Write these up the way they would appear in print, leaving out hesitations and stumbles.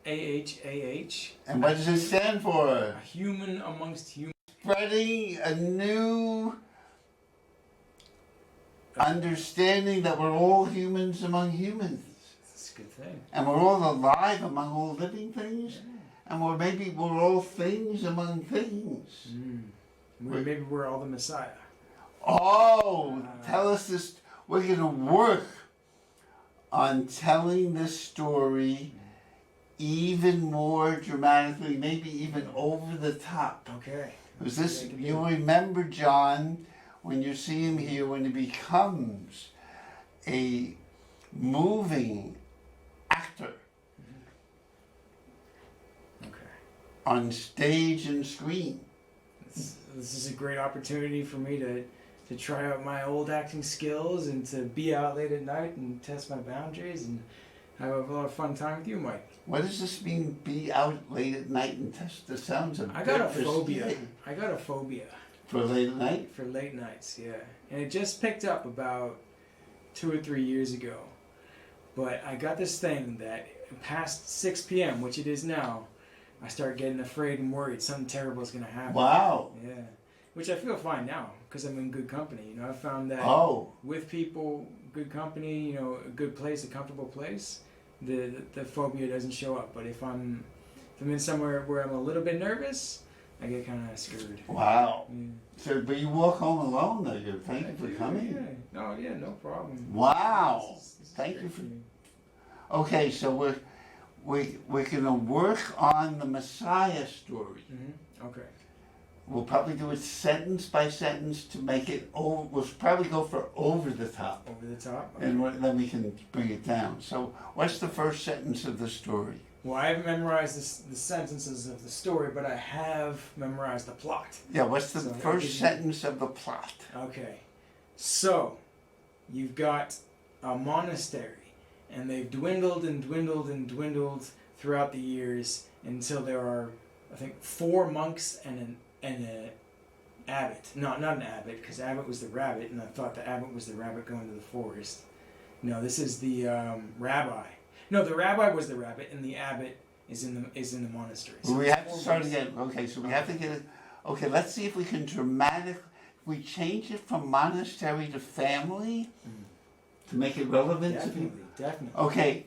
AHAH. And what does it stand for? A human amongst humans. Spreading a new understanding that we're all humans among humans. That's a good thing. And we're all alive among all living things. And maybe we're all things among things. Maybe we're all the Messiah. Oh, tell us this. We're going to work on telling this story even more dramatically, maybe even over the top. Okay. Because this, you remember John, when you see him here, when he becomes a moving actor on stage and screen. This is a great opportunity for me to try out my old acting skills and to be out late at night and test my boundaries and have a lot of fun time with you, Mike. What does this mean, be out late at night and test the sounds of I got a phobia. I got a phobia. For late at night? For late nights, yeah. And it just picked up about 2 or 3 years ago. But I got this thing that past 6 p.m., which it is now, I start getting afraid and worried something terrible is going to happen. Wow. Yeah. Which I feel fine now because I'm in good company. You know, I found that with people, good company, you know, a good place, a comfortable place, the phobia doesn't show up. But if I'm in somewhere where I'm a little bit nervous, I get kind of scared. Wow. Yeah. So, but you walk home alone, though. Thank you for coming. Yeah. No, yeah, no problem. Wow. This is Thank you great for. me. Okay, so we're gonna work on the Messiah story. Okay. We'll probably do it sentence by sentence to make it over. We'll probably go for over the top. Over the top? Okay. And then we can bring it down. So what's the first sentence of the story? Well, I haven't memorized the sentences of the story, but I have memorized the plot. Yeah, what's the first sentence of the plot? Okay. So, you've got a monastery, and they've dwindled and dwindled and dwindled throughout the years until there are, I think, 4 monks and an abbot. No, not an abbot, because abbot was the rabbit, and I thought the abbot was the rabbit going to the forest. No, this is the rabbi. No, the rabbi was the rabbit, and the abbot is in the monastery. So we have to start again. Okay, so we have to get it. Okay, let's see if we can we change it from monastery to family to make it relevant. Definitely. Okay,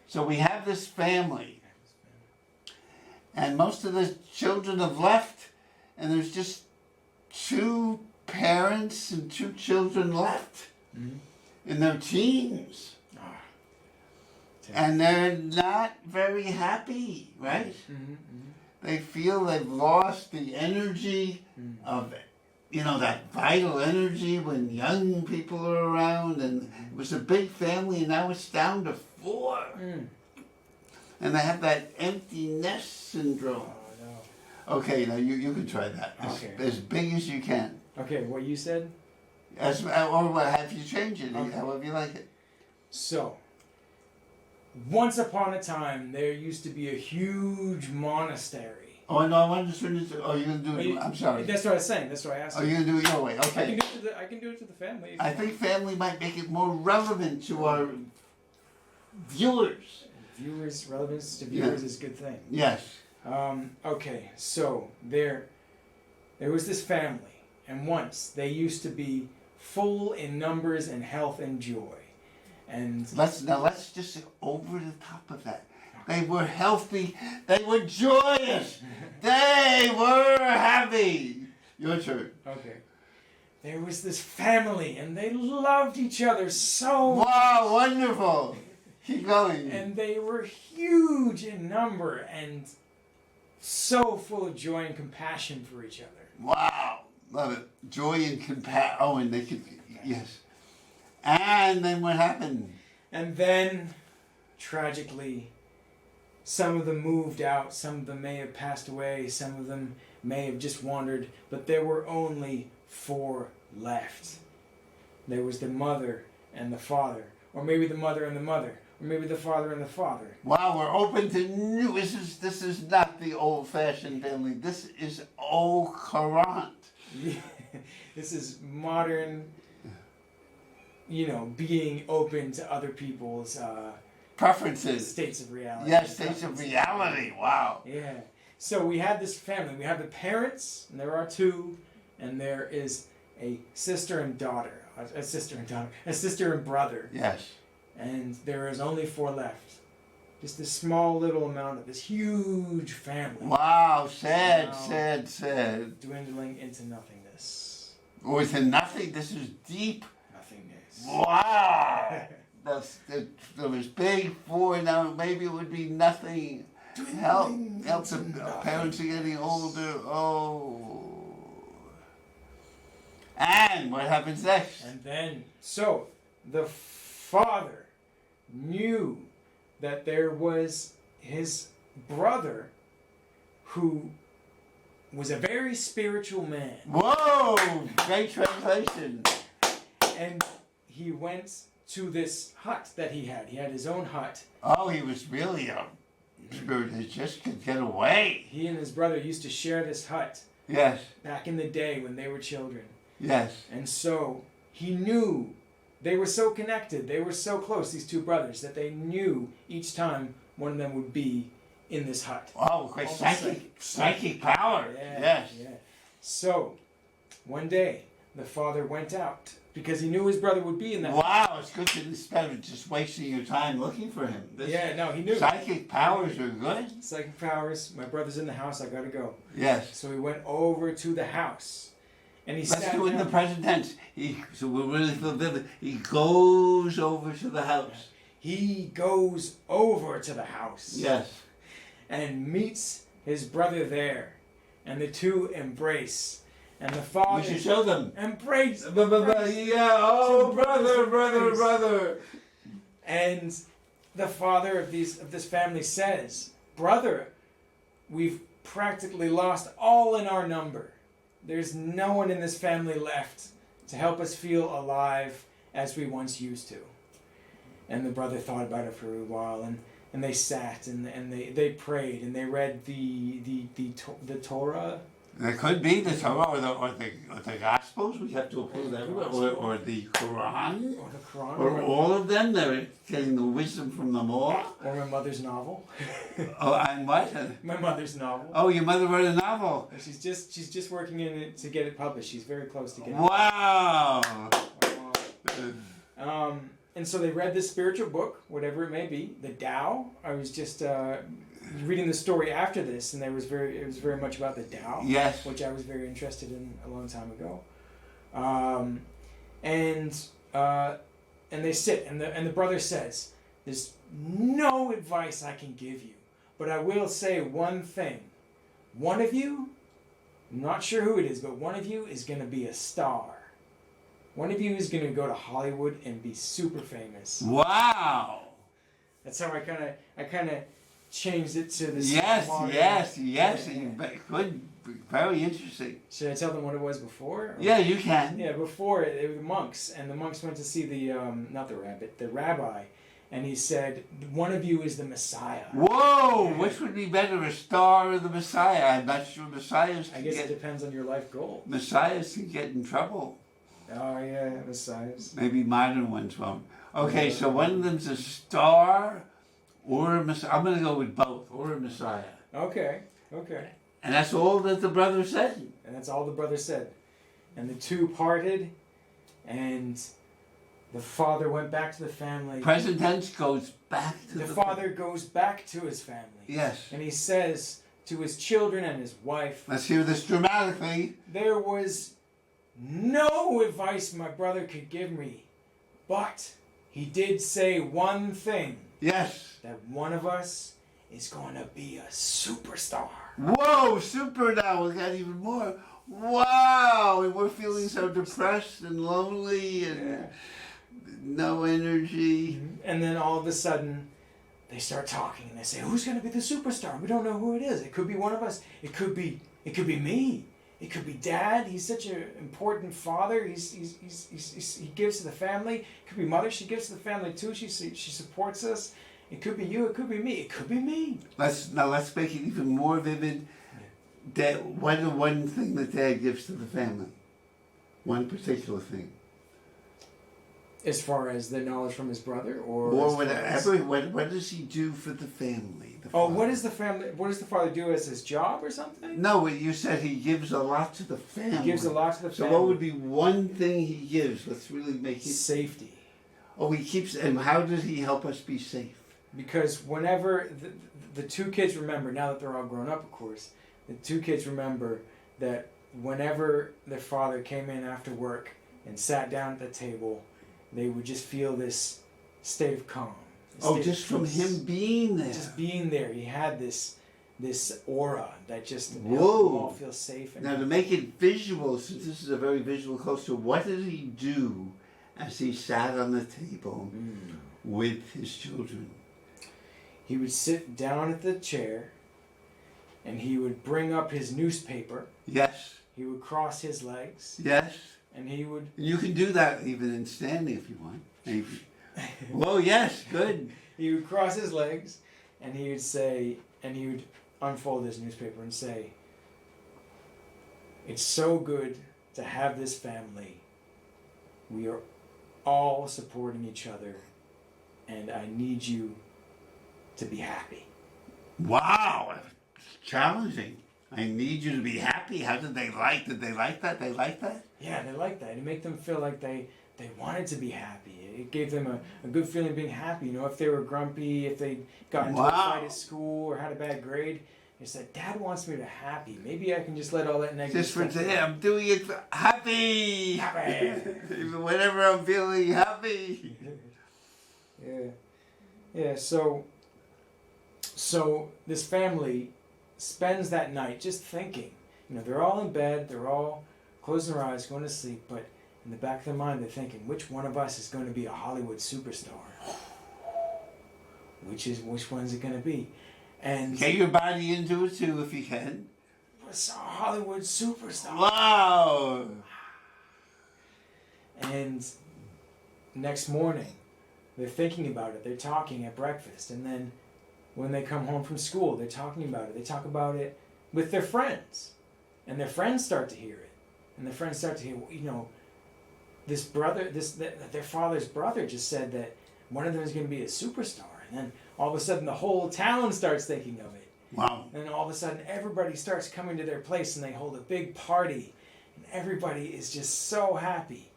so we have this family, and most of the children have left, and there's just 2 parents and 2 children left in their teens. And they're not very happy, right? They feel they've lost the energy of, that vital energy when young people are around. And it was a big family, and now it's down to 4. And they have that empty nest syndrome. Oh, no. Okay, now you can try that. As big as you can. Okay, what you said? Or have you changed it, however you like it. So, once upon a time, there used to be a huge monastery. Oh, no, I wanted to turn it to... Oh, you're going to do it... I'm sorry. That's what I was saying. That's what I asked you. Oh, you're going to do it your way. Okay. I can do it to the family. I think family might make it more relevant to our viewers. Relevance to viewers is a good thing. Yes. Okay, so there was this family, and once they used to be full in numbers and health and joy. And let's just over the top of that. They were healthy. They were joyous. They were happy. Your turn. Okay. There was this family, and they loved each other so. Wow, wonderful. Keep going. And they were huge in number and so full of joy and compassion for each other. Wow, love it. Joy and compassion. Oh, and they could. Yes. And then what happened? And then, tragically, some of them moved out, some of them may have passed away, some of them may have just wandered, but there were only 4 left. There was the mother and the father, or maybe the mother and the mother, or maybe the father and the father. Wow, we're open to new. This is not the old-fashioned family. This is au courant. This is modern. Being open to other people's preferences. States of reality. Yes, states of reality. Wow. Yeah. So we have this family. We have the parents, and there are two, and there is a sister and daughter. A sister and brother. Yes. And there is only 4 left. Just this small little amount of this huge family. Wow, sad, Wow. sad. Dwindling into nothingness. Or is it nothing? This is deep. Nothingness. Wow. There was big 4, now maybe it would be nothing. Help the parents are getting older. Oh. And what happens next? And then, so the father knew that there was his brother who was a very spiritual man. Whoa! Great translation. And he went to this hut that he had. He had his own hut. Oh, he was really a spirit that just could get away. He and his brother used to share this hut Yes, back in the day when they were children. yes. And so he knew they were so connected, they were so close, these 2 brothers, that they knew each time one of them would be in this hut. Oh, great psychic power. Yeah, Yes. yeah. So, one day, the father went out because he knew his brother would be in that hut. Wow, it's good to instead of just wasting your time looking for him. Yeah, no, he knew. Psychic powers are good. Psychic powers, my brother's in the house, I gotta go. Yes. So he went over to the house. And he Let's sat do it in the down. present tense. So we're really feel vivid. He goes over to the house. He goes over to the house. Yes. And meets his brother there. And the 2 embrace. And the father We should show them. embrace. Yeah. Oh, brother. And the father of this family says, "Brother, we've practically lost all in our number. There's no one in this family left to help us feel alive as we once used to." And the brother thought about it for a while, and they sat and they prayed and they read the Torah. There could be the Torah or the Gospels. We have to approve that, or the Quran, Or the Quran. or all of them. They're getting the wisdom from them all. Or my mother's novel. Oh, and what? My mother's novel. Oh, your mother wrote a novel. She's just working in it to get it published. She's very close to getting Wow. it. And so they read this spiritual book, whatever it may be, the Tao. I was just reading the story after this, and it was very much about the Tao, Yes. which I was very interested in a long time ago. And they sit, and the brother says, "There's no advice I can give you, but I will say one thing. One of you, I'm not sure who it is, but one of you is going to be a star. One of you is going to go to Hollywood and be super famous." Wow. That's how I kind of changed it to this. Yes. modern- Yes. Yeah. Good. Very interesting. Should I tell them what it was before? Or- Yeah, you can. Yeah, before it were the monks, and the monks went to see the rabbi, and he said, "One of you is the Messiah." Whoa! Which would be better, a star or the Messiah? I'm not sure Messiahs I can guess it get depends on your life goal. Messiahs can get in trouble. Oh yeah, Messiahs. Maybe modern ones won't. Okay, so one of them's a star or a Messiah. I'm going to go with both, or a Messiah. Okay. And that's all that the brother said. And that's all the brother said. And the 2 parted, and the father went back to the family. Present tense goes back to The father goes back to his family. Yes. And he says to his children and his wife, Let's hear this dramatically. "There was no advice my brother could give me, but he did say one thing, Yes. that one of us is going to be a superstar." Whoa, super now. We got even more. Wow. And we're feeling so depressed and lonely and no energy. And then all of a sudden, they start talking and they say, "Who's going to be the superstar? We don't know who it is. It could be one of us. It could be me. It could be Dad. He's such an important father. He gives to the family. It could be Mother. She gives to the family too. She supports us. It could be you. It could be me. It could be me." Let's make it even more vivid. What the one thing that Dad gives to the family? One particular thing. As far as the knowledge from his brother, or whatever. What does he do for the family? What does the family? What does the father do as his job or something? No, you said he gives a lot to the family. He gives a lot to the family. So what would be one thing he gives? Let's really make it safety. Oh, he keeps. And how does he help us be safe? Because whenever the two kids remember, now that they're all grown up, of course, the two kids remember that whenever their father came in after work and sat down at the table, they would just feel this state of calm. Just from him being there. Just being there. He had this aura that just helped them Whoa. all feel safe. Now, to make it visual, since this is a very visual culture, what did he do as he sat on the table with his children? He would sit down at the chair and he would bring up his newspaper. Yes. He would cross his legs. Yes. And he would... You can do that even in standing if you want. Maybe. Whoa, yes, good. He would cross his legs and he would say, and he would unfold his newspaper and say, "It's so good to have this family. We are all supporting each other and I need you to be happy." Wow, challenging. I need you to be happy. How did they like? Did they like that? They like that? Yeah, they liked that. It made them feel like they wanted to be happy. It gave them a good feeling of being happy. You know, if they were grumpy, if they got into a fight at school or had a bad grade, they said, "Dad wants me to be happy. Maybe I can just let all that negative Just for stuff today, I'm doing it for happy. Happy. Even whenever I'm feeling happy. Yeah. So this family spends that night just thinking. You know, they're all in bed, they're all closing their eyes, going to sleep, but in the back of their mind, they're thinking, which one of us is going to be a Hollywood superstar? Which one's it going to be? And Get your body into it too if you can. what's a Hollywood superstar? Wow. And next morning, they're thinking about it. They're talking at breakfast, and then when they come home from school, they're talking about it. They talk about it with their friends, and their friends start to hear it, and their friends start to hear, you know, their father's brother just said that one of them is going to be a superstar, and then all of a sudden the whole town starts thinking of it. Wow. And then all of a sudden everybody starts coming to their place, and they hold a big party, and everybody is just so happy.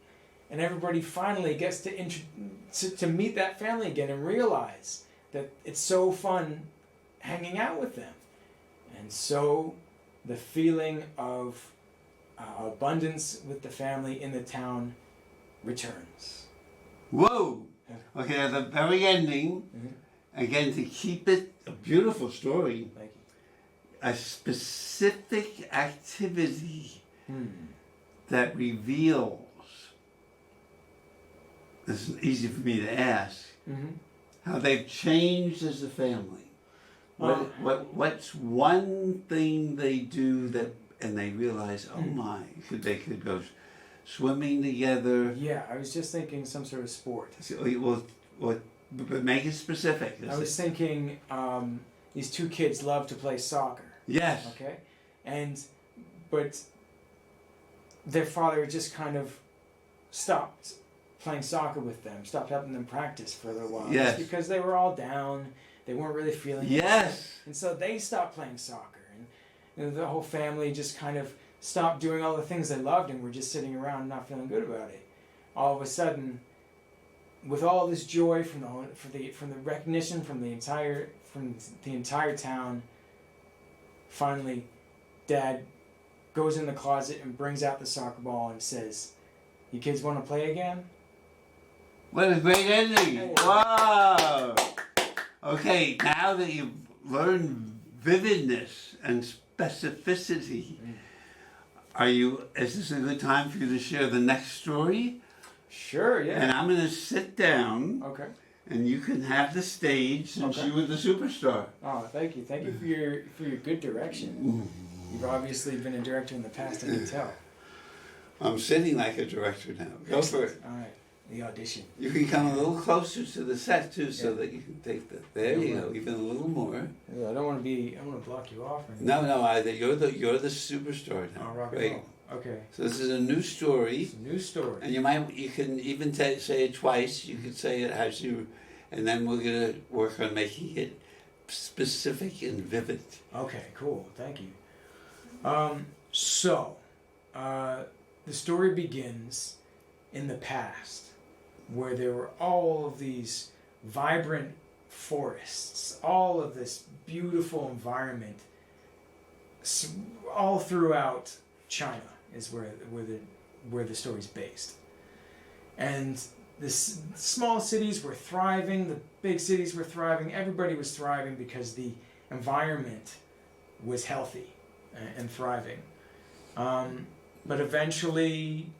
And everybody finally gets to meet that family again and realize that it's so fun hanging out with them. And so the feeling of abundance with the family in the town returns. Whoa. Okay, at the very ending, again, to keep it a beautiful story, Thank you. a specific activity that reveals, this is easy for me to ask, how they've changed as a family. What's one thing they do that, and they realize, oh my, they could go swimming together. Yeah, I was just thinking some sort of sport. Well, but make it specific. I was thinking these two kids love to play soccer. Yes. Okay? But their father just kind of stopped playing soccer with them, stopped helping them practice for a little while. Yes. Just because they were all down, they weren't really feeling it. Yes. And so they stopped playing soccer. And you know, the whole family just kind of stopped doing all the things they loved and were just sitting around not feeling good about it. All of a sudden, with all this joy from the recognition from the entire town, finally, Dad goes in the closet and brings out the soccer ball and says, "You kids want to play again?" What a great ending! Wow. Okay, now that you've learned vividness and specificity, is this a good time for you to share the next story? Sure, yeah. And I'm going to sit down. Okay. And you can have the stage since you were the superstar. Oh, thank you. Thank you for your good direction. You've obviously been a director in the past, I can tell. I'm sitting like a director now. Go for it. All right. The audition. You can come a little closer to the set too, so that you can take the. There you go. Even a little more. Yeah, I don't want to block you off. No. You're the superstar now. Rock and Great. roll. Okay. So this is a new story. It's a new story. And you can even say it twice. You could say it as you, and then we're gonna work on making it specific and vivid. Okay, cool. Thank you. So, the story begins in the past, where there were all of these vibrant forests, all of this beautiful environment, all throughout China is where the story's based. And the small cities were thriving, the big cities were thriving, everybody was thriving because the environment was healthy and thriving. But eventually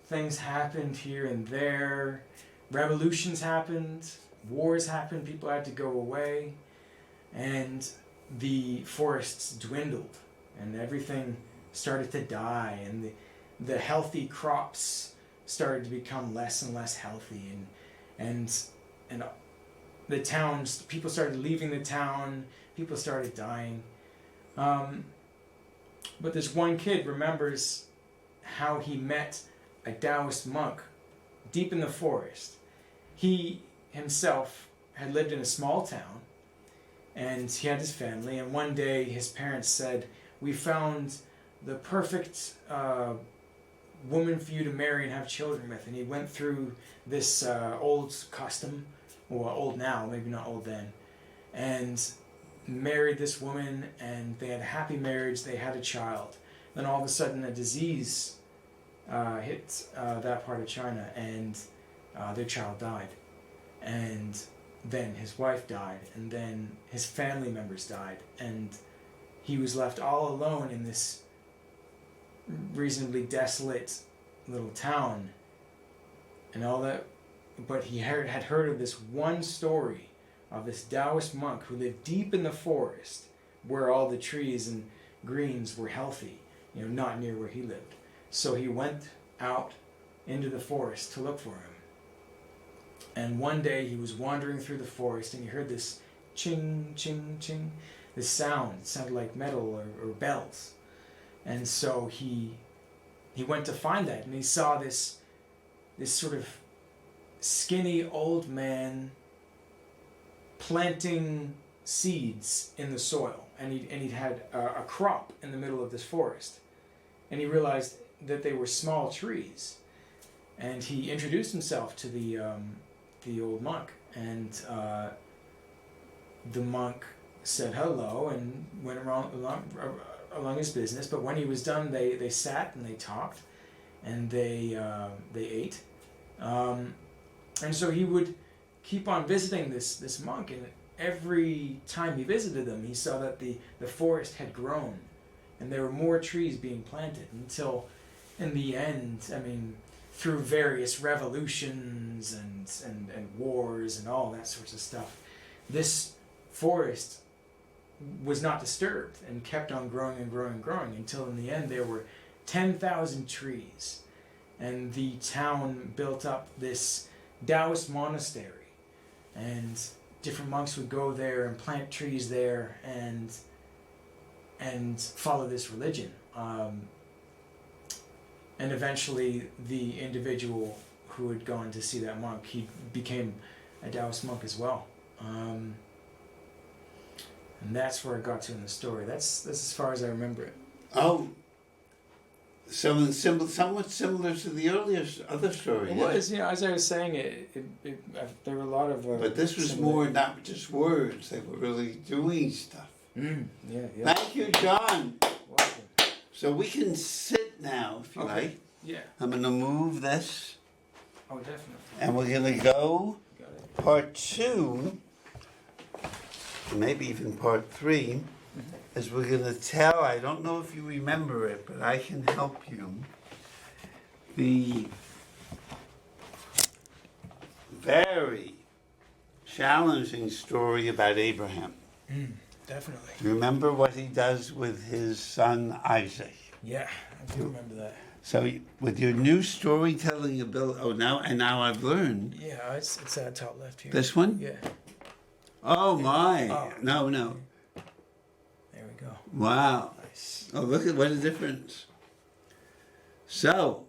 things happened here and there, revolutions happened, wars happened, people had to go away, and the forests dwindled and everything started to die, and the healthy crops started to become less and less healthy, and the towns, people started leaving the town, people started dying. But this one kid remembers how he met a Taoist monk deep in the forest. He himself had lived in a small town, and he had his family, and one day his parents said, "We found the perfect woman for you to marry and have children with." And he went through this old custom, or old now, maybe not old then, and married this woman, and they had a happy marriage, they had a child. Then all of a sudden a disease hit that part of China, and their child died. And then his wife died, and then his family members died, and he was left all alone in this reasonably desolate little town and all that. But he had heard of this one story of this Taoist monk who lived deep in the forest where all the trees and greens were healthy, not near where he lived. So he went out into the forest to look for him. And one day he was wandering through the forest, and he heard this ching, ching, ching, this sound. It sounded like metal or bells. And so he went to find that, and he saw this sort of skinny old man planting seeds in the soil, and he'd had a crop in the middle of this forest, and he realized that they were small trees, and he introduced himself to the old monk, and the monk said hello and went along his business. But when he was done, they sat and they talked, and they ate, and so he would keep on visiting this monk, and every time he visited them, he saw that the forest had grown, and there were more trees being planted, until in the end, through various revolutions and wars and all that sorts of stuff, this forest was not disturbed and kept on growing and growing and growing, until in the end there were 10,000 trees, and the town built up this Taoist monastery, and different monks would go there and plant trees there and follow this religion. And eventually the individual who had gone to see that monk, he became a Taoist monk as well. And that's where it got to in the story. That's as far as I remember it. Oh, somewhat similar to the other story. It was, as I was saying, there were a lot of... but this was more not just words, they were really doing stuff. Yeah. Thank you, John. Welcome. So we can sit now, if you like. Yeah. I'm going to move this. Oh, definitely. And we're going to go Got it. part 2, maybe even part 3, is we're going to tell, I don't know if you remember it, but I can help you, the very challenging story about Abraham. Definitely. Remember what he does with his son Isaac. Yeah, I do remember that. So with your new storytelling ability, now I've learned. Yeah, it's at top left here. This one? Yeah. Oh my! Oh. No. There we go. Wow! Nice. Oh, look at what a difference. So,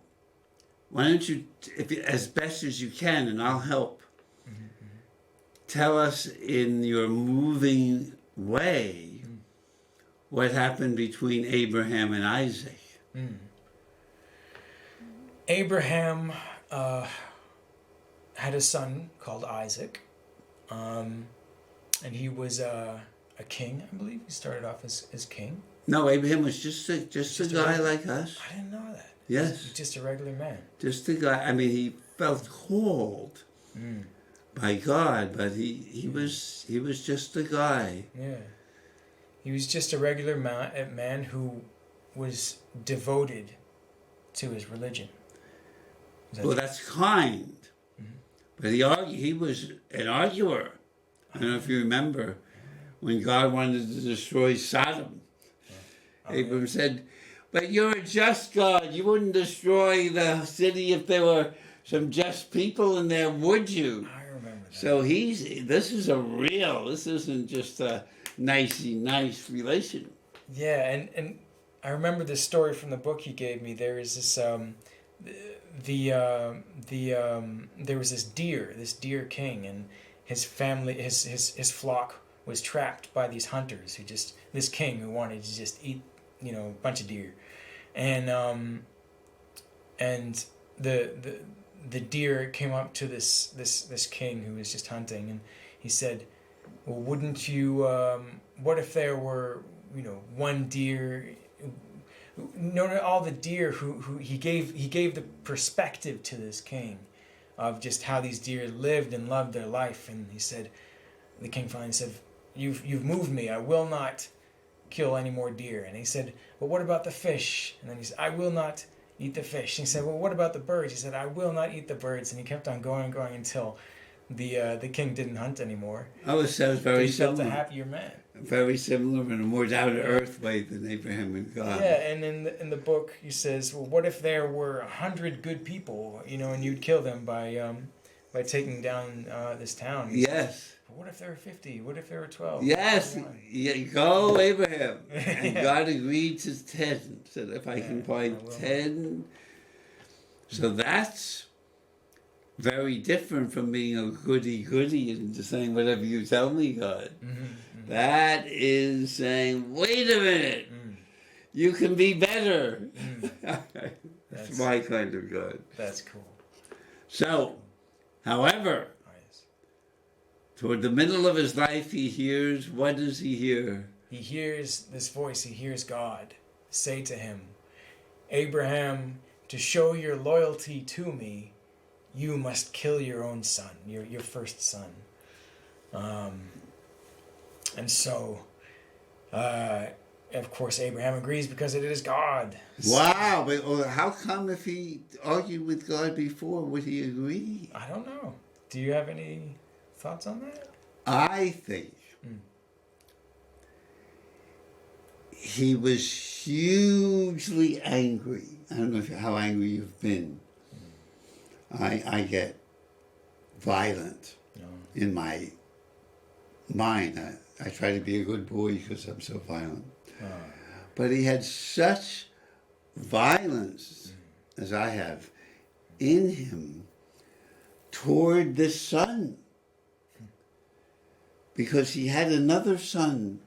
why don't you, if you, as best as you can, and I'll help, tell us in your moving way what happened between Abraham and Isaac. Abraham had a son called Isaac, and he was a king, I believe. He started off as king. No, Abraham was just a guy like us. I didn't know that. Yes. He's just a regular man. Just a guy. I mean, he felt called by God, but he was just a guy. Yeah. He was just a regular man who was devoted to his religion. Well, that's kind. But he was an arguer. I don't know if you remember when God wanted to destroy Sodom. Abraham said, but you're a just God. You wouldn't destroy the city if there were some just people in there, would you? I remember that. So this isn't just a nice relation. Yeah, and I remember this story from the book he gave me. There is this there was this deer king, and his family, his flock was trapped by these hunters this king who wanted to just eat, a bunch of deer, and the deer came up to this king who was just hunting, and he said, well, wouldn't you, what if there were, one deer, all the deer who he gave the perspective to this king of just how these deer lived and loved their life. And he said, the king finally said, you've moved me, I will not kill any more deer. And he said, well, what about the fish? And then he said, I will not eat the fish. And he said, well, what about the birds? He said, I will not eat the birds. And he kept on going until the king didn't hunt anymore. Oh, it sounds very similar. He felt a happier man. Very similar in a more down-to-earth way than Abraham and God. Yeah, and in the book he says, well, what if there were 100 good people, and you'd kill them by taking down this town? Yes. But what if there were 50? What if there were 12? Yes. Yeah, go Abraham. And God agreed to 10. Said, if I can find 10. So that's very different from being a goody-goody and just saying whatever you tell me, God. That is saying, wait a minute, you can be better. That's my kind of God. That's cool. So, however, toward the middle of his life, he hears, what does he hear? He hears this voice, he hears God say to him, Abraham, to show your loyalty to me, you must kill your own son, your first son. And so, of course, Abraham agrees because it is God. Wow, but how come if he argued with God before, would he agree? I don't know. Do you have any thoughts on that? I think he was hugely angry. I don't know how angry you've been. I get violent in my mind. I try to be a good boy because I'm so violent. But he had such violence, as I have, in him toward this son. Because he had another son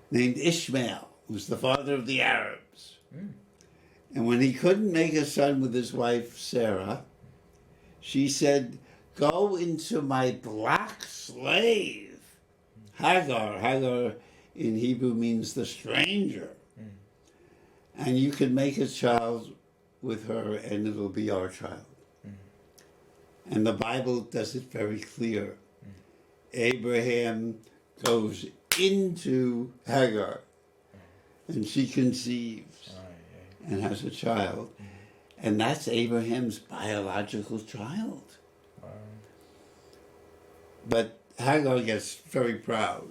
named Ishmael, who was the father of the Arabs. And when he couldn't make a son with his wife, Sarah, she said, go into my black slave, Hagar. Hagar in Hebrew means the stranger. And you can make a child with her and it'll be our child. And the Bible does it very clear. Abraham goes into Hagar and she conceives and has a child. And that's Abraham's biological child. But Hagar gets very proud.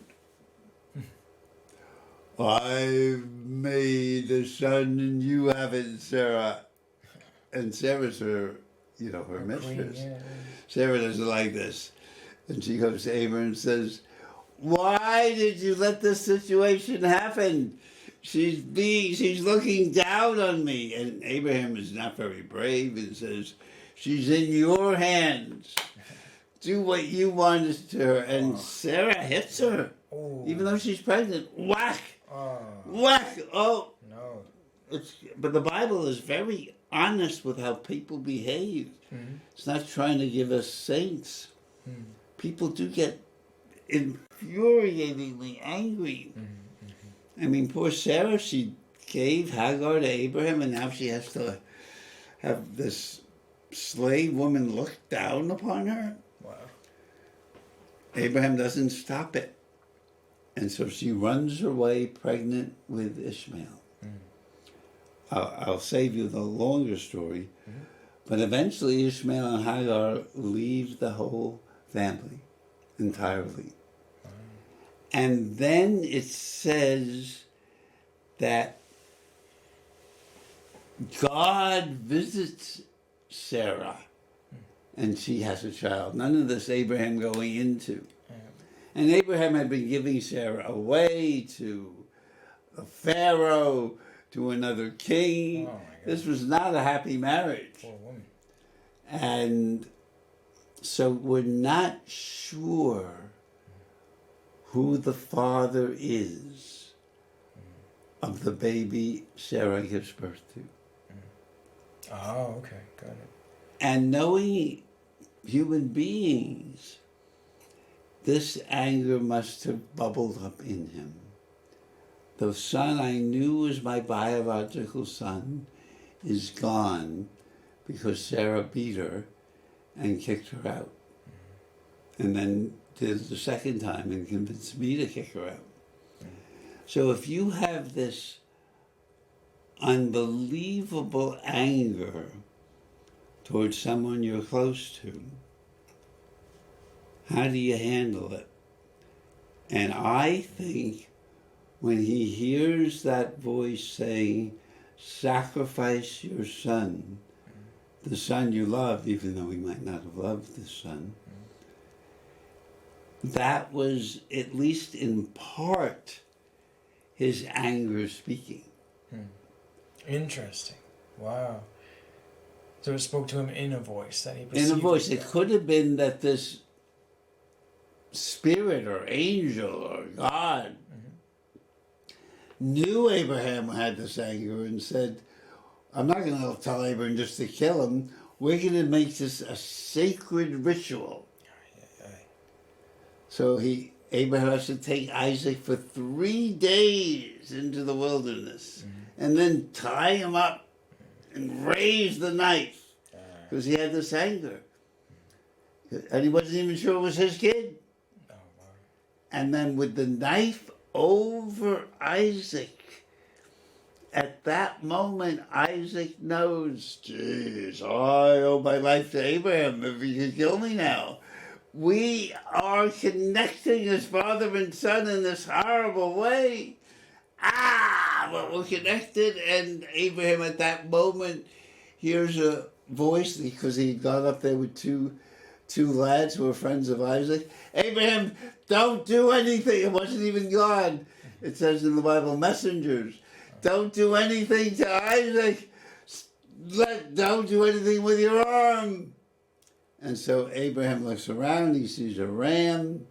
I've made a son and you haven't, Sarah. And Sarah's her mistress. Queen, yeah. Sarah doesn't like this. And she goes to Abraham and says, why did you let this situation happen? she's looking down on me. And Abraham is not very brave and says, she's in your hands. Do what you want to her. And Sarah hits her. Oh. Even though she's pregnant. Whack! Oh. Whack! Oh! No. But the Bible is very honest with how people behave. Mm-hmm. It's not trying to give us saints. Mm. People do get infuriatingly angry. Mm-hmm. I mean, poor Sarah, she gave Hagar to Abraham, and now she has to have this slave woman look down upon her. Wow. Abraham doesn't stop it. And so she runs away pregnant with Ishmael. I'll save you the longer story. Mm-hmm. But eventually Ishmael and Hagar leave the whole family entirely. Mm-hmm. And then it says that God visits Sarah and she has a child. None of this Abraham going into. And Abraham had been giving Sarah away to a Pharaoh, to another king. Oh, this was not a happy marriage. Poor woman. And so we're not sure who the father is of the baby Sarah gives birth to. Oh, okay, got it. And knowing human beings, this anger must have bubbled up in him. The son I knew was my biological son is gone because Sarah beat her and kicked her out. And then did it the second time and convinced me to kick her out. So if you have this unbelievable anger towards someone you're close to, how do you handle it? And I think when he hears that voice saying, sacrifice your son, the son you love, even though he might not have loved the son, that was, at least in part, his anger speaking. Interesting. Wow. So it spoke to him in a voice that he perceived. In a voice. It could have been that this spirit or angel or God knew Abraham had this anger and said, I'm not going to tell Abraham just to kill him. We're going to make this a sacred ritual. So Abraham has to take Isaac for 3 days into the wilderness and then tie him up and raise the knife because he had this anger. And he wasn't even sure it was his kid. Oh, wow. And then with the knife over Isaac, at that moment, Isaac knows, geez, I owe my life to Abraham if he could kill me now. We are connecting as father and son in this horrible way. But we're connected, and Abraham at that moment hears a voice because he got up there with two lads who were friends of Isaac. Abraham, don't do anything. It wasn't even God. It says in the Bible, messengers. Don't do anything to Isaac. Don't do anything with your arm. And so Abraham looks around. He sees a ram.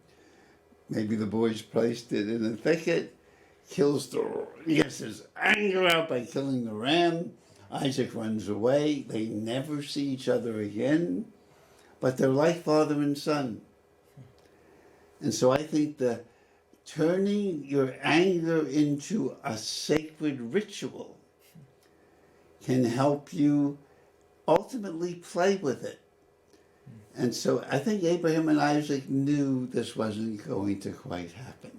Maybe the boys placed it in a thicket. He gets his anger out by killing the ram. Isaac runs away. They never see each other again. But they're like father and son. And so I think that turning your anger into a sacred ritual can help you ultimately play with it. And so I think Abraham and Isaac knew this wasn't going to quite happen.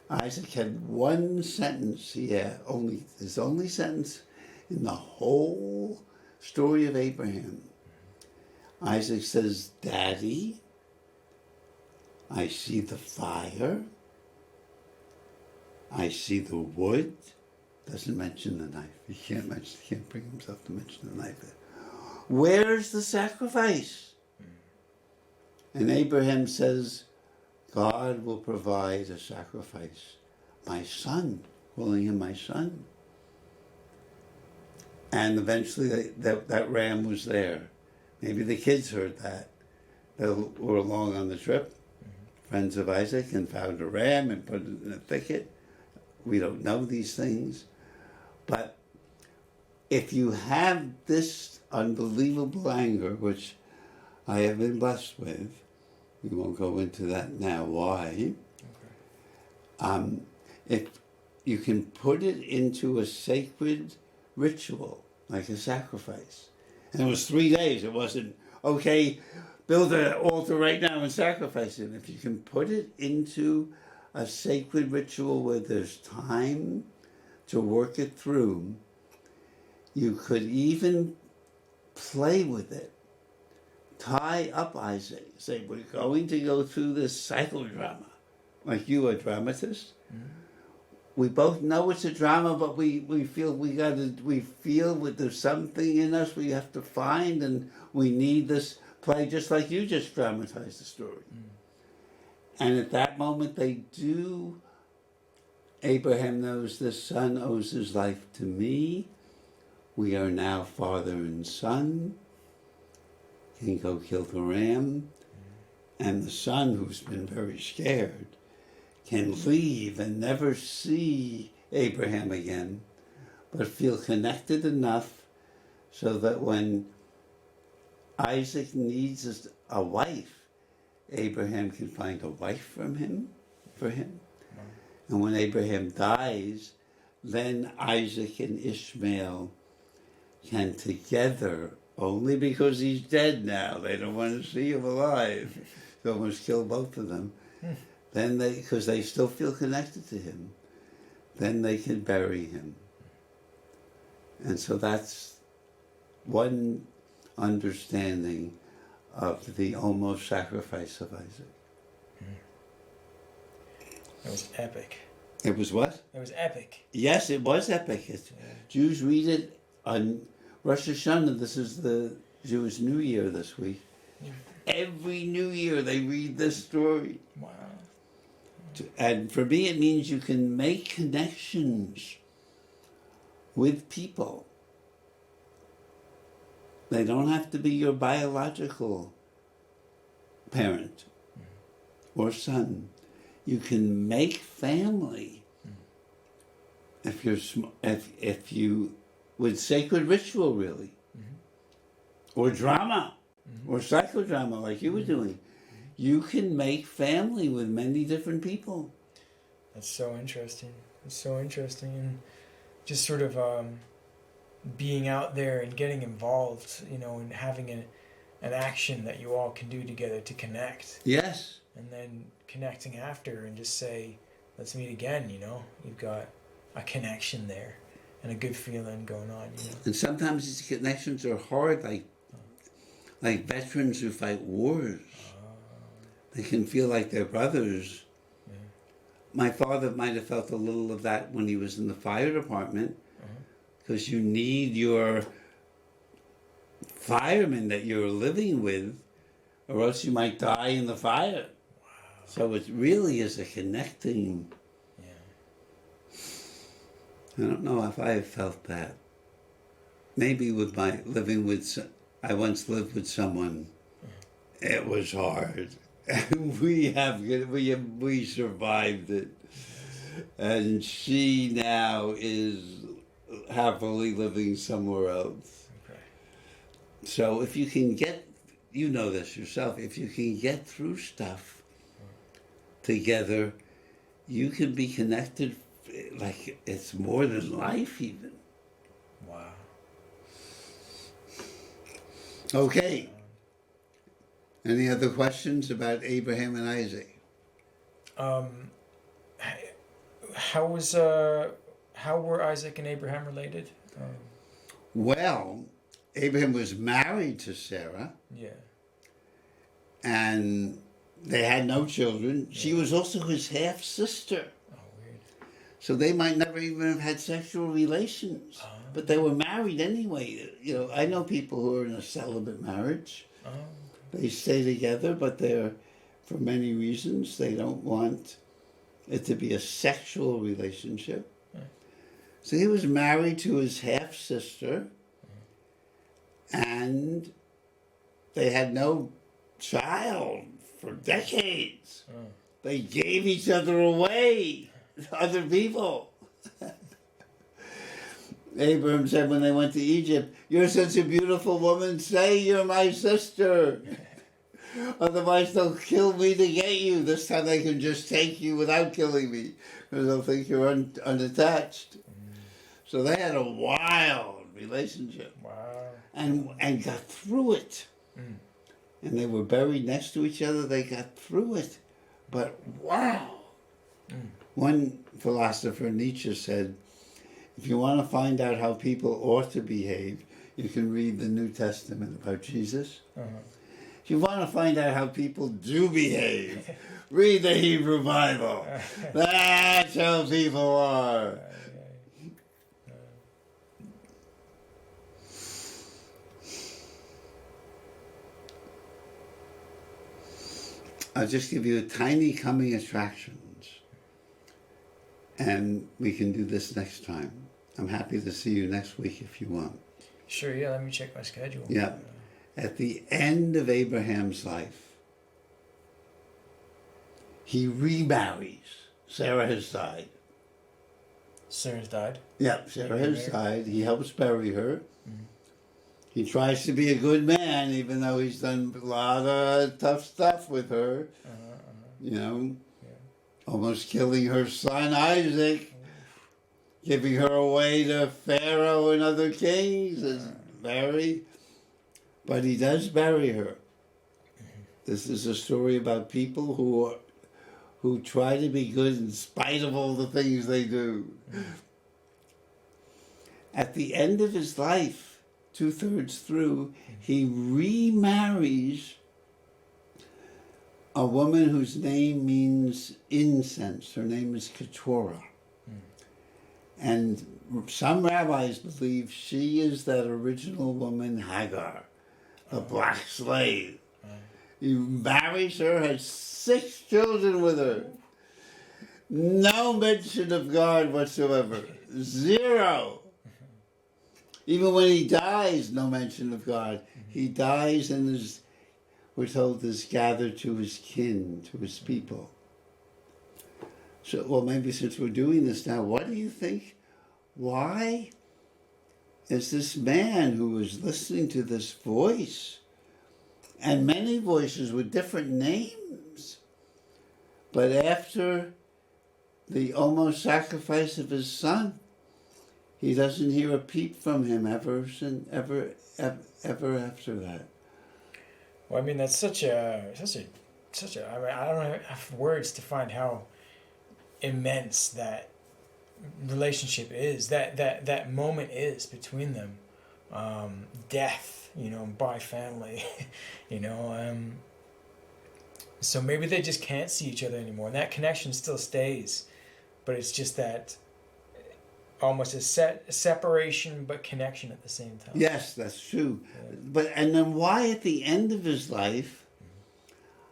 Isaac had one sentence. His only sentence in the whole story of Abraham. Isaac says, Daddy, I see the fire. I see the wood. Doesn't mention the knife. He can't bring himself to mention the knife. Where's the sacrifice? And Abraham says, God will provide a sacrifice. My son calling him my son. And eventually that ram was there. Maybe the kids heard that. They were along on the trip, friends of Isaac, and found a ram and put it in a thicket. We don't know these things. But if you have this unbelievable anger, which I have been blessed with, we won't go into that now, why? Okay. If you can put it into a sacred ritual, like a sacrifice. And it was 3 days. It wasn't, okay, build an altar right now and sacrifice it. If you can put it into a sacred ritual where there's time to work it through, you could even play with it. Tie up Isaac. Say, we're going to go through this psychodrama. Like you, a dramatist. Mm-hmm. We both know it's a drama, but we feel there's something in us we have to find, and we need this play, just like you just dramatized the story. Mm. And at that moment they do, Abraham knows the son owes his life to me. We are now father and son. Can go kill the ram. And the son, who's been very scared, can leave and never see Abraham again, but feel connected enough so that when Isaac needs a wife, Abraham can find a wife for him. And when Abraham dies, then Isaac and Ishmael can together, only because he's dead now, they don't want to see him alive, they almost kill both of them. Then because they still feel connected to him, then they can bury him. And so that's one understanding of the almost sacrifice of Isaac. It was epic. It was what? It was epic. Yes, it was epic. Jews read it on Rosh Hashanah. This is the Jewish New Year this week. Every New Year they read this story. Wow. And for me it means you can make connections with people. They don't have to be your biological parent or son. You can make family if you with sacred ritual, really, or drama, or psychodrama, like you were doing. You can make family with many different people. That's so interesting. It's so interesting, and just sort of being out there and getting involved, and having an action that you all can do together to connect. Yes. And then connecting after and just say, let's meet again, You've got a connection there and a good feeling going on, And sometimes these connections are hard, like veterans who fight wars. They can feel like they're brothers. Yeah. My father might have felt a little of that when he was in the fire department, because you need your firemen that you're living with, or else you might die in the fire. Wow. So it really is a connecting. Yeah. I don't know if I have felt that. Maybe with my living with, I once lived with someone. It was hard. We survived it, and she now is happily living somewhere else. Okay. So if you can get, this yourself, if you can get through stuff together, you can be connected like it's more than life even. Wow. Okay. Any other questions about Abraham and Isaac? How were Isaac and Abraham related? Well, Abraham was married to Sarah. Yeah. And they had no children. Yeah. She was also his half sister. Oh, weird. So they might never even have had sexual relations. Oh. But they were married anyway. I know people who are in a celibate marriage. Oh. They stay together, but for many reasons, they don't want it to be a sexual relationship. Yeah. So he was married to his half-sister, and they had no child for decades. They gave each other away to other people. Abraham said when they went to Egypt, "You're such a beautiful woman, say you're my sister. Otherwise they'll kill me to get you. This time they can just take you without killing me, because they'll think you're unattached." So they had a wild relationship. Wow. And got through it. And they were buried next to each other. They got through it. But wow. One philosopher, Nietzsche, said, if you want to find out how people ought to behave, you can read the New Testament about Jesus. If you want to find out how people do behave, read the Hebrew Bible. That's how people are. I'll just give you a tiny coming attractions, and we can do this next time. I'm happy to see you next week if you want. Sure, yeah, let me check my schedule. Yeah. At the end of Abraham's life, he remarries. Sarah has died. Sarah's died? Yeah, Sarah has died. He helps bury her. He tries to be a good man, even though he's done a lot of tough stuff with her. You know, almost killing her son Isaac, giving her away to Pharaoh and other kings as Mary. But he does bury her. This is a story about people who try to be good in spite of all the things they do. At the end of his life, 2/3 through, he remarries a woman whose name means incense. Her name is Keturah. And some rabbis believe she is that original woman, Hagar, the black slave. He marries her, has 6 children with her. No mention of God whatsoever. 0. Even when he dies, no mention of God. He dies and is, we're told, is gathered to his kin, to his people. So, well, maybe since we're doing this now, what do you think? Why is this man who was listening to this voice, and many voices with different names, but after the almost sacrifice of his son, he doesn't hear a peep from him ever after that? Well, I mean, that's such a. I mean, I don't have words to find how immense that relationship is. That moment is between them. Death, by family, So maybe they just can't see each other anymore, and that connection still stays, but it's just that. Almost a separation but connection at the same time. Yes, that's true. Yeah. And then why at the end of his life,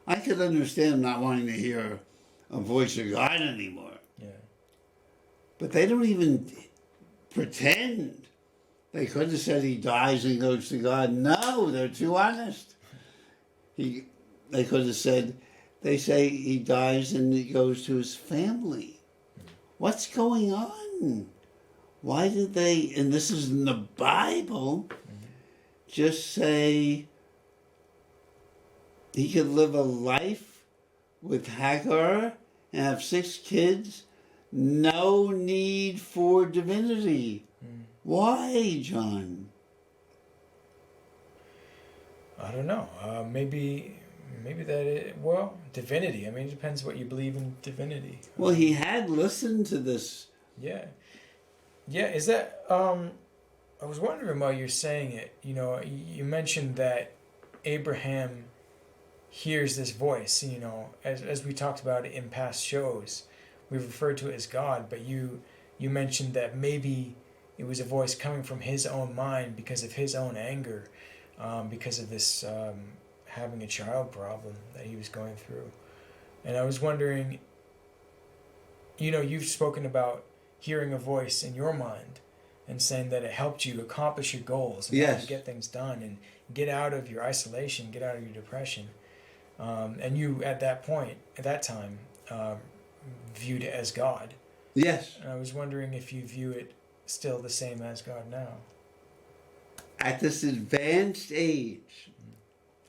I could understand not wanting to hear a voice of God anymore. Yeah. But they don't even pretend. They could have said he dies and goes to God. No, they're too honest. They could have said, they say he dies and he goes to his family. What's going on? Why did they, and this is in the Bible, just say he could live a life with Hagar and have 6 kids? No need for divinity. Why, John? I don't know. Maybe divinity. I mean, it depends what you believe in divinity. Well, he had listened to this. Yeah. Yeah, is that, I was wondering while you're saying it, you mentioned that Abraham hears this voice, as we talked about it in past shows, we've referred to it as God, but you mentioned that maybe it was a voice coming from his own mind because of his own anger, because of this having a child problem that he was going through. And I was wondering, you've spoken about hearing a voice in your mind and saying that it helped you accomplish your goals and Yes. to get things done and get out of your isolation, get out of your depression. And you, at that time, viewed it as God. Yes. And I was wondering if you view it still the same as God now. At this advanced age,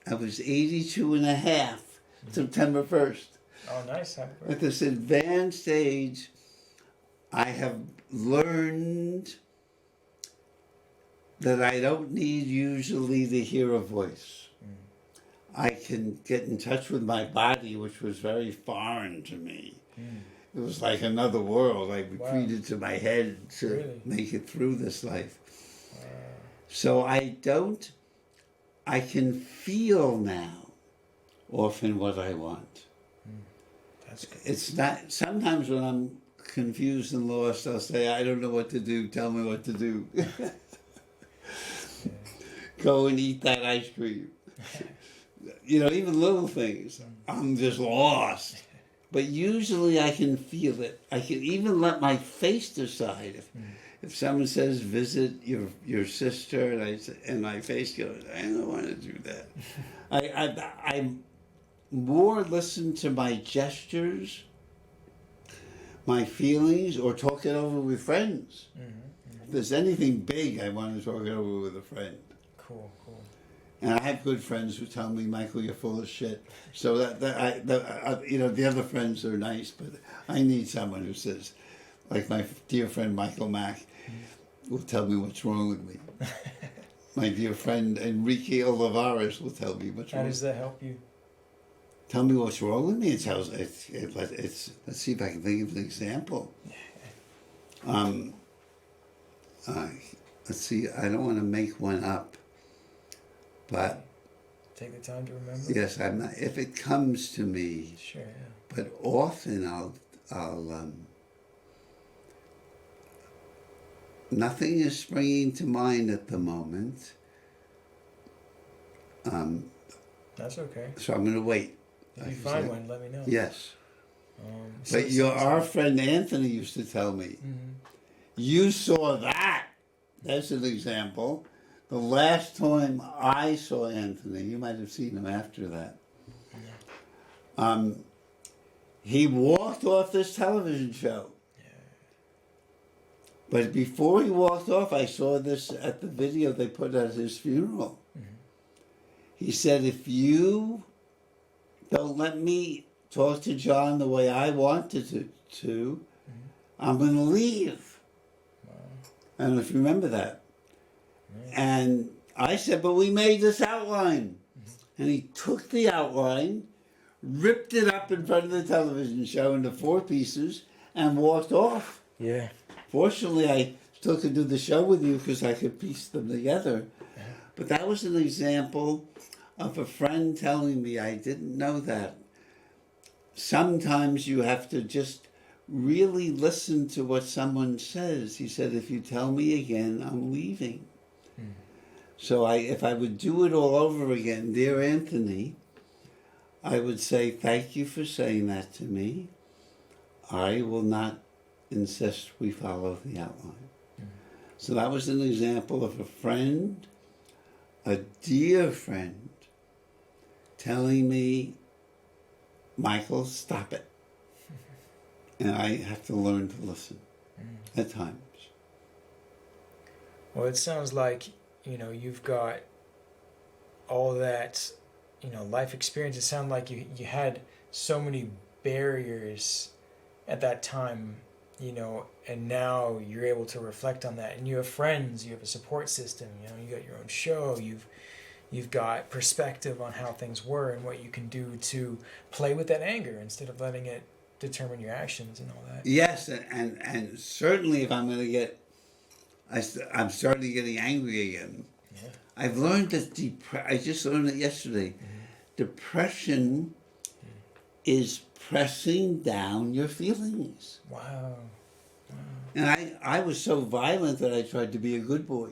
I was 82 and a half, September 1st. Oh, nice. Happy birthday. At this advanced age, I have learned that I don't need usually to hear a voice. I can get in touch with my body, which was very foreign to me. It was like another world. I retreated to my head to make it through this life. So I can feel now often what I want. That's good. It's not, sometimes when I'm confused and lost, I'll say, I don't know what to do, tell me what to do. Go and eat that ice cream. Even little things. I'm just lost. But usually I can feel it. I can even let my face decide. If someone says, visit your sister, and my face goes, I don't want to do that. I more listen to my gestures, my feelings, or talk it over with friends. If there's anything big, I want to talk it over with a friend. Cool. And I have good friends who tell me, Michael, you're full of shit. So the other friends are nice, but I need someone who says, like my dear friend Michael Mack, will tell me what's wrong with me. My dear friend Enrique Olivares will tell me what's wrong. How does that help you? Tell me what's wrong with me. Let's see if I can think of an example. Let's see. I don't want to make one up, but take the time to remember. Yes, I'm not. If it comes to me, Sure. Yeah. but often I'll nothing is springing to mind at the moment. That's okay. So I'm going to wait. If you find one, let me know. Yes. But our friend Anthony used to tell me, you saw that. That's an example. The last time I saw Anthony, you might have seen him after that. He walked off this television show. But before he walked off, I saw this at the video they put at his funeral. He said, if you don't let me talk to John the way I wanted to, I'm going to leave. I don't know if you remember that. And I said, but we made this outline. And he took the outline, ripped it up in front of the television show into 4 pieces, and walked off. Yeah. Fortunately, I still could do the show with you because I could piece them together. But that was an example of a friend telling me, I didn't know that. Sometimes you have to just really listen to what someone says. He said, if you tell me again, I'm leaving. So if I would do it all over again, dear Anthony, I would say, thank you for saying that to me. I will not insist we follow the outline. So that was an example of a friend, a dear friend, telling me, Michael, stop it. And I have to learn to listen at times. Well, it sounds like, you've got all that, life experience. It sounds like you had so many barriers at that time, and now you're able to reflect on that. And you have friends, you have a support system, you got your own show, you've got perspective on how things were and what you can do to play with that anger instead of letting it determine your actions and all that. Yes, and certainly if I'm going to get, I'm starting getting angry again. Yeah. I've learned that I just learned it yesterday. Depression is pressing down your feelings. Wow. And I was so violent that I tried to be a good boy.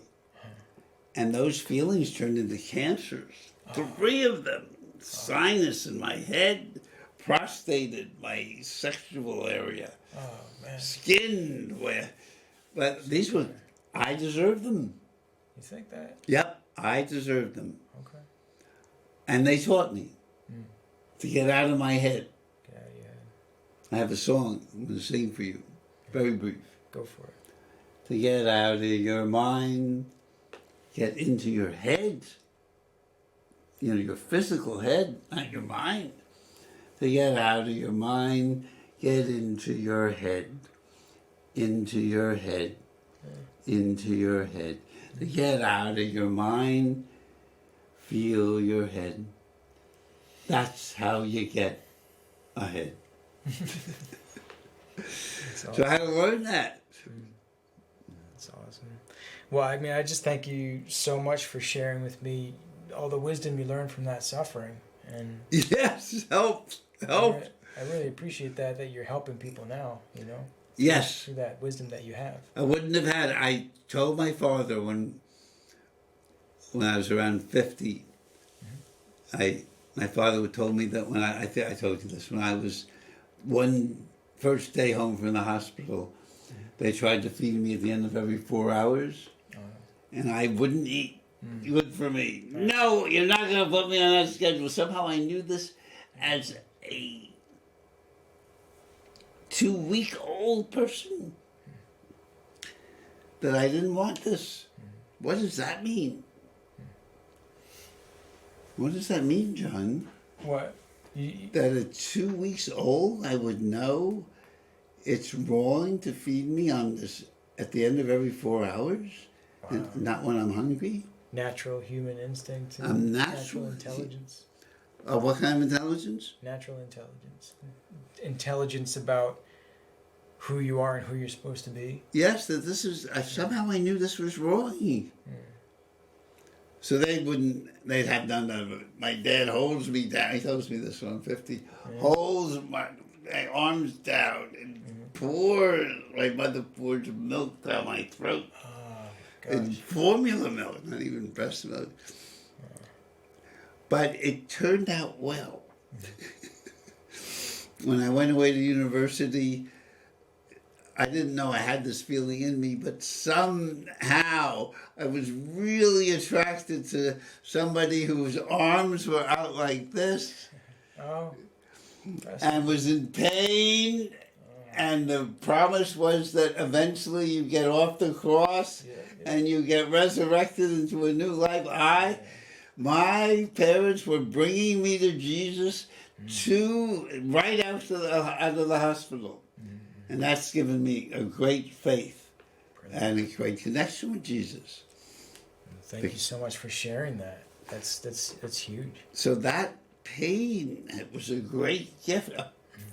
And those feelings turned into cancers. 3 of them. Sinus in my head, prostated my sexual area, Oh man. skinned. But these were, I deserved them. You think that? Yep, I deserved them. Okay. And they taught me to get out of my head. Get out of your head. I have a song I'm going to sing for you, very brief. Go for it. To get out of your mind, get into your head. You know, your physical head, not your mind. To get out of your mind, get into your head. Into your head. Into your head. To get out of your mind, feel your head. That's how you get ahead. So I had to learn that. That's awesome. Well, I mean, I just thank you so much for sharing with me all the wisdom you learned from that suffering. And Yes, help. I really appreciate that you're helping people now, you know? Yes. Through that wisdom that you have. I wouldn't have had. I told my father when I was around 50. My father told me that when I think I told you this, when I was first day home from the hospital, they tried to feed me at the end of every 4 hours, and I wouldn't eat. Good for me. No, you're not going to put me on that schedule. Somehow I knew this as a 2-week-old person, that I didn't want this. What does that mean? What does that mean, John? What? That at 2 weeks old, I would know it's wrong to feed me on this at the end of every 4 hours, and not when I'm hungry. Natural human instinct. Natural intelligence. What kind of intelligence? Natural intelligence. Intelligence about who you are and who you're supposed to be. Yes, that this is. Somehow I knew this was wrong. So they'd have done that. My dad holds me down. He tells me this when I'm 50. Holds my arms down and pours. My mother pours milk down my throat. And formula milk, not even breast milk. But it turned out well. When I went away to university, I didn't know I had this feeling in me, but somehow I was really attracted to somebody whose arms were out like this, and was in pain, and the promise was that eventually you get off the cross and you get resurrected into a new life. My parents were bringing me to Jesus right out of the hospital. And that's given me a great faith and a great connection with Jesus. Thank you so much for sharing that. That's huge. So that pain, it was a great gift.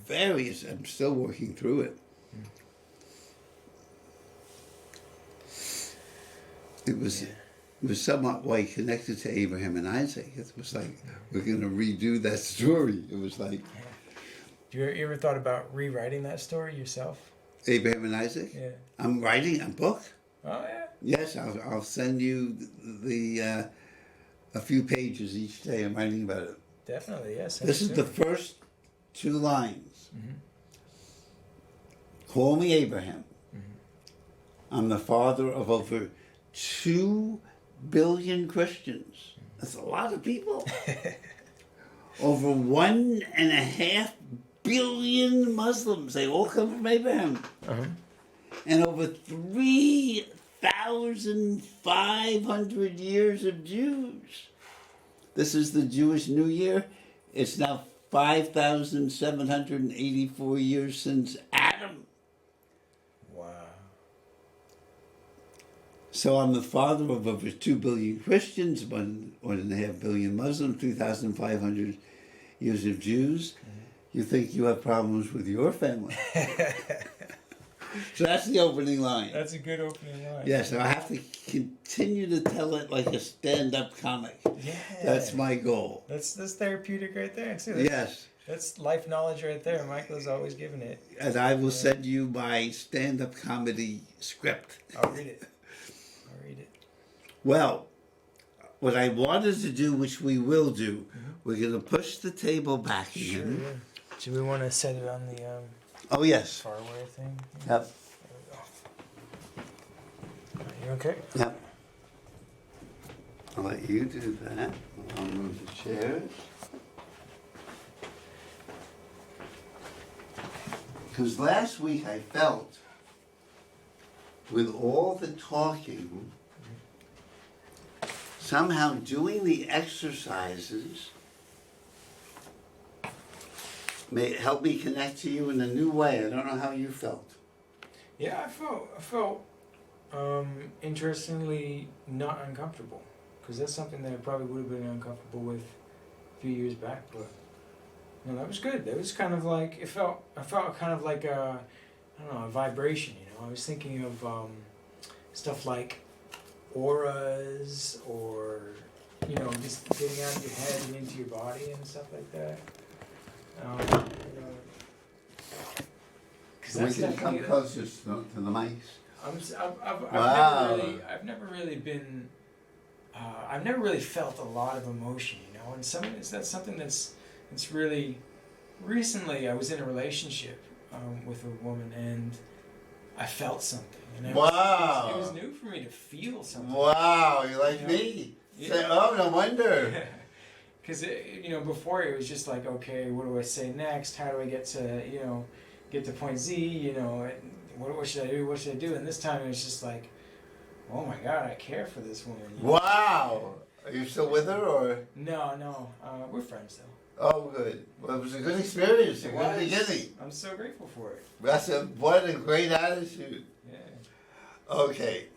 I'm still working through it. It was somewhat way connected to Abraham and Isaac. It was like, we're going to redo that story. It was like... You ever thought about rewriting that story yourself? Abraham and Isaac? Yeah. I'm writing a book. Oh, yeah? Yes, I'll send you a few pages each day. I'm writing about it. Definitely, yes. This is the first 2 lines. Call me Abraham. I'm the father of over 2 billion Christians. That's a lot of people. Over 1.5 billion Muslims. They all come from Abraham. And over 3,500 years of Jews. This is the Jewish New Year. It's now 5,784 years since Adam. Wow. So I'm the father of over 2 billion Christians, 1.5 billion Muslims, 3,500 years of Jews. You think you have problems with your family. So that's the opening line. That's a good opening line. Yes, so I have to continue to tell it like a stand-up comic. Yeah. That's my goal. That's therapeutic right there, too. Yes. That's life knowledge right there. Michael's always giving it. And I will send you my stand-up comedy script. I'll read it. Well, what I wanted to do, which we will do, we're going to push the table back again. Do we want to set it on the Oh, yes. far away thing? Yep. Are you okay? Yep. I'll let you do that. I'll move the chairs. Because last week I felt, with all the talking, somehow doing the exercises may help me connect to you in a new way. I don't know how you felt. Yeah, I felt interestingly not uncomfortable, because that's something that I probably would have been uncomfortable with a few years back. But no, that was good. That was kind of like I felt kind of like a, I don't know, a vibration. You know, I was thinking of stuff like auras, or you know, just getting out of your head and into your body and stuff like that. You know, 'cause We that's can come definitely- closer to the mics. I've Wow. never really been. I've never really felt a lot of emotion, you know, and that's something that's really recently. I was in a relationship with a woman, and I felt something, and Wow. it was new for me to feel something. Wow, you like You know? me? Yeah. Say, oh, no wonder. Because you know, before it was just like, okay, what do I say next? How do I get to point Z? You know, what should I do? What should I do? And this time it was just like, oh my God, I care for this woman. You know? Wow. Are you still with her, or? No, we're friends though. Oh, good. Well, it was a good experience, a It good was. beginning. I'm so grateful for it. What a great attitude. Yeah. Okay.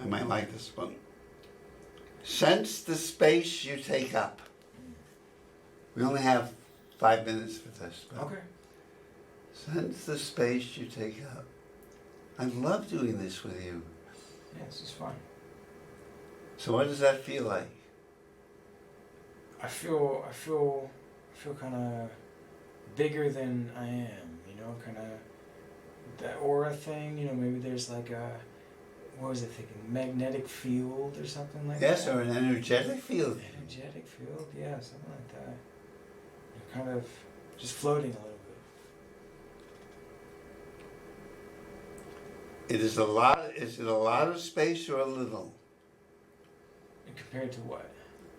I might like this one. Sense the space you take up. We only have 5 minutes for this. But Okay. sense the space you take up. I love doing this with you. Yeah, this is fun. So what does that feel like? I feel kind of bigger than I am. You know, kind of that aura thing. You know, maybe there's like a, what was I thinking? Magnetic field or something like Yes, that. or an energetic field. Energetic field, yeah, something like that. You're kind of just floating a little bit. It is a lot. Is it a lot of space or a little? And compared to what?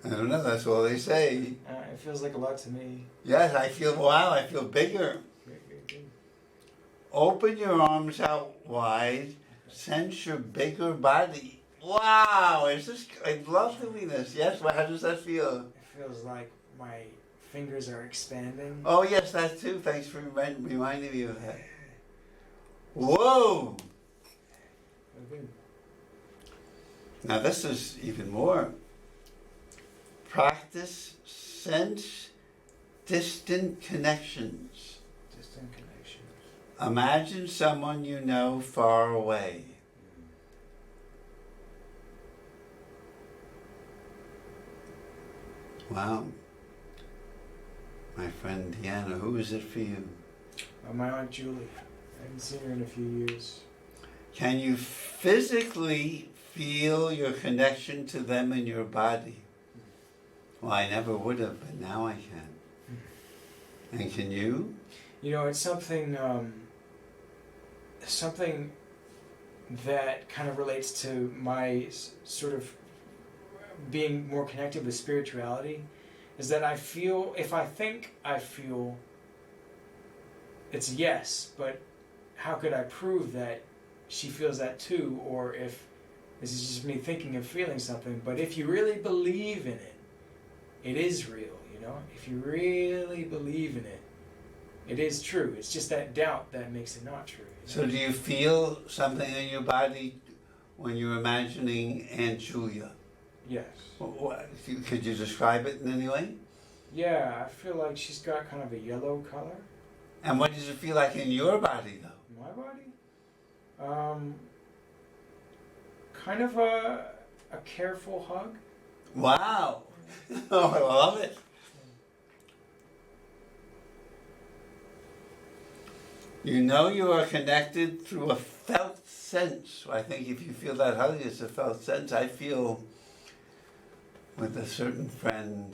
I don't know. That's all they say. It feels like a lot to me. Yes, I feel. Wow, I feel bigger. Very, very good. Open your arms out wide. Sense your bigger body. Wow, is this? I love doing this. Yes. Well, how does that feel? It feels like my fingers are expanding. Oh yes, that too. Thanks for reminding me of that. Whoa! Very good. Now this is even more. Practice sense distant connections. Distant connections. Imagine someone you know far away. Wow. My friend Deanna, who is it for you? My Aunt Julie. I haven't seen her in a few years. Can you physically feel your connection to them in your body? Well, I never would have, but now I can. And can you? You know, it's something that kind of relates to my sort of being more connected with spirituality, is that I feel, if I think I feel, it's yes, but how could I prove that she feels that too, or if this is just me thinking and feeling something? But if you really believe in it, it is real, you know? If you really believe in it, it is true. It's just that doubt that makes it not true. You So know? do you feel something in your body when you're imagining Aunt Julia? Yes. Could you describe it in any way? Yeah, I feel like she's got kind of a yellow color. And what does it feel like in your body, though? My body? Kind of a careful hug. Wow! Oh, I love it. You know you are connected through a felt sense. I think if you feel that hug, it's a felt sense. I feel with a certain friend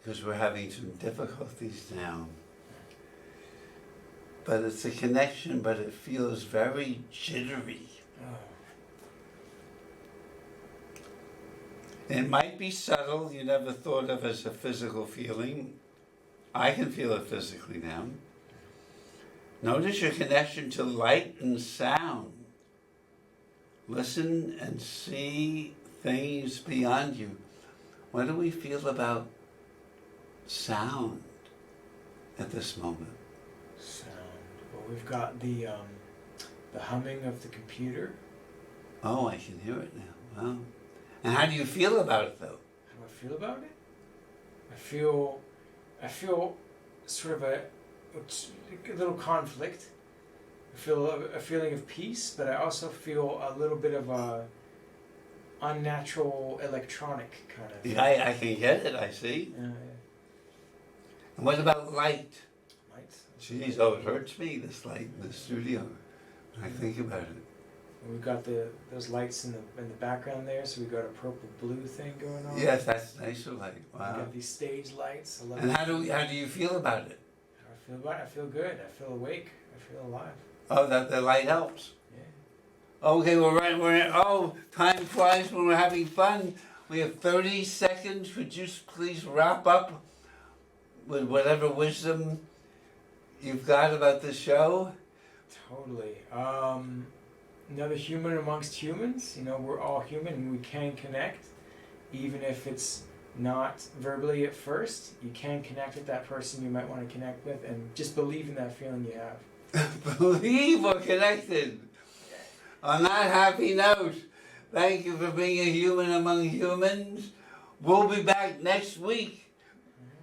because we're having some difficulties now. But it's a connection, but it feels very jittery. Oh. It might be subtle, you never thought of as a physical feeling. I can feel it physically now. Notice your connection to light and sound. Listen and see things beyond you. What do we feel about sound at this moment? Sound. Well, we've got the humming of the computer. Oh, I can hear it now. Wow. And how do you feel about it, though? How do I feel about it? I feel sort of a little conflict. I feel a feeling of peace, but I also feel a little bit of a unnatural electronic kind of. Yeah, I can get it, I see. Yeah. And what about light? Light. Jeez, oh, it hurts me, this light in the studio, when I think about it. And we've got those lights in the background there, so we've got a purple blue thing going on. Yes, that's nicer light. We've Wow. got these stage lights. I love And it. how do you feel about it? How I feel about it? I feel good. I feel awake. I feel alive. Oh, that the light helps. Yeah. Okay, oh, time flies when we're having fun. We have 30 seconds. Would you please wrap up with whatever wisdom you've got about the show? Totally. Another human amongst humans. You know, we're all human and we can connect, even if it's not verbally at first. You can connect with that person you might want to connect with, and just believe in that feeling you have. Believe we're connected. On that happy note, thank you for being a human among humans. We'll be back next week